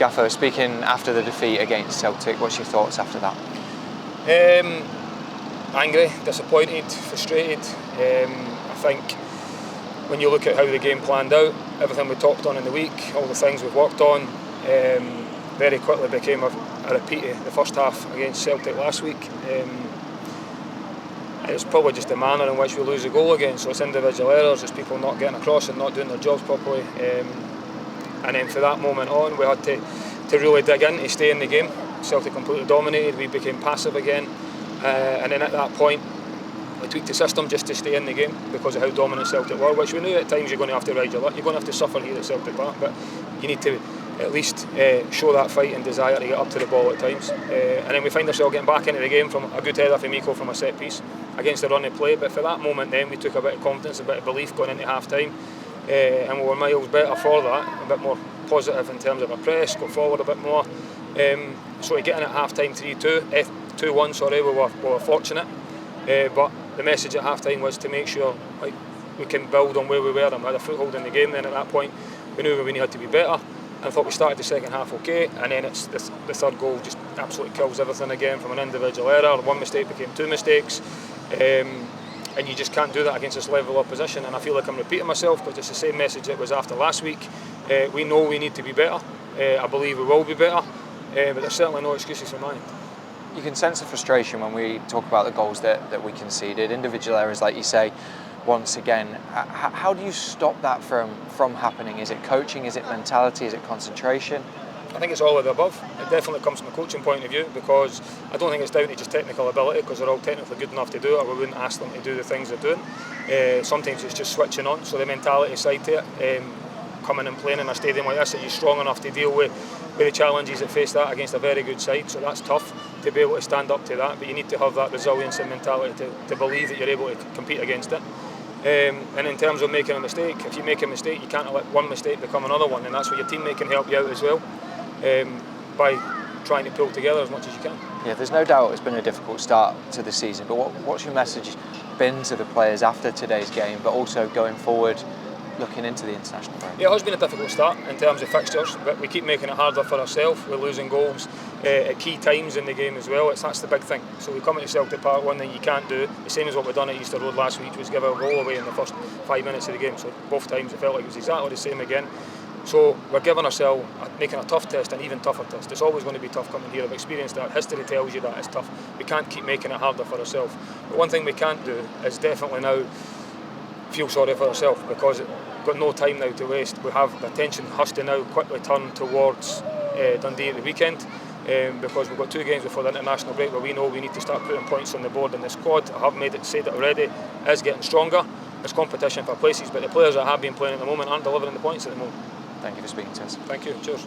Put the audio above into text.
Gaffer, speaking after the defeat against Celtic, what's your thoughts after that? Angry, disappointed, frustrated. I think when you look at how the game planned out, everything we talked on in the week, all the things we've worked on, very quickly became a repeat of the first half against Celtic last week. It's probably just the manner in which we lose a goal again, so it's individual errors, it's people not getting across and not doing their jobs properly. And then from that moment on, we had to really dig in to stay in the game. Celtic completely dominated, we became passive again, and then at that point we tweaked the system just to stay in the game because of how dominant Celtic were, which we knew at times you're going to have to ride your luck, you're going to have to suffer here at Celtic Park, but you need to at least show that fight and desire to get up to the ball at times. And then we find ourselves getting back into the game from a good header from Miko from a set piece against the run of play, but for that moment then we took a bit of confidence, a bit of belief going into half time, and we were miles better for that, a bit more positive in terms of our press, go forward a bit more. So to get in at half time 2-1, we were fortunate, but the message at half time was to make sure we can build on where we were and we had a foothold in the game. Then at that point we knew we needed to be better, and I thought we started the second half okay, and then it's the third goal just absolutely kills everything again from an individual error. One mistake became two mistakes, and you just can't do that against this level of opposition. And I feel like I'm repeating myself because it's the same message that was after last week. We know we need to be better. I believe we will be better, but there's certainly no excuses for mine. You can sense the frustration when we talk about the goals that we conceded, individual errors like you say. Once again, how do you stop that from happening? Is it coaching, is it mentality, is it concentration? I think it's all of the above. It definitely comes from a coaching point of view, because I don't think it's down to just technical ability, because they're all technically good enough to do it, or we wouldn't ask them to do the things they're doing. Sometimes it's just switching on, so the mentality side to it, coming and playing in a stadium like this, are you strong enough to deal with the challenges that face that against a very good side? So that's tough to be able to stand up to that, but you need to have that resilience and mentality to believe that you're able to compete against it. And in terms of making a mistake, if you make a mistake, you can't let one mistake become another one, and that's where your teammate can help you out as well, by trying to pull together as much as you can. Yeah, there's no doubt it's been a difficult start to the season, but what's your message been to the players after today's game, but also going forward, looking into the international break? Yeah, it has been a difficult start in terms of fixtures, but we keep making it harder for ourselves. We're losing goals at key times in the game as well. That's the big thing. So we come into Celtic Park, one thing you can't do, the same as what we've done at Easter Road last week, was give a goal away in the first 5 minutes of the game. So both times it felt like it was exactly the same again. So we're giving ourselves, making a tough test, an even tougher test. It's always going to be tough coming here. I've experienced that. History tells you that it's tough. We can't keep making it harder for ourselves. But one thing we can't do is definitely now feel sorry for ourselves, because we've got no time now to waste. We have the attention has to now quickly turn towards Dundee at the weekend, because we've got 2 games before the international break where we know we need to start putting points on the board, and the squad, I have said it already, is getting stronger. There's competition for places, but the players that have been playing at the moment aren't delivering the points at the moment. Thank you for speaking to us. Thank you. Cheers.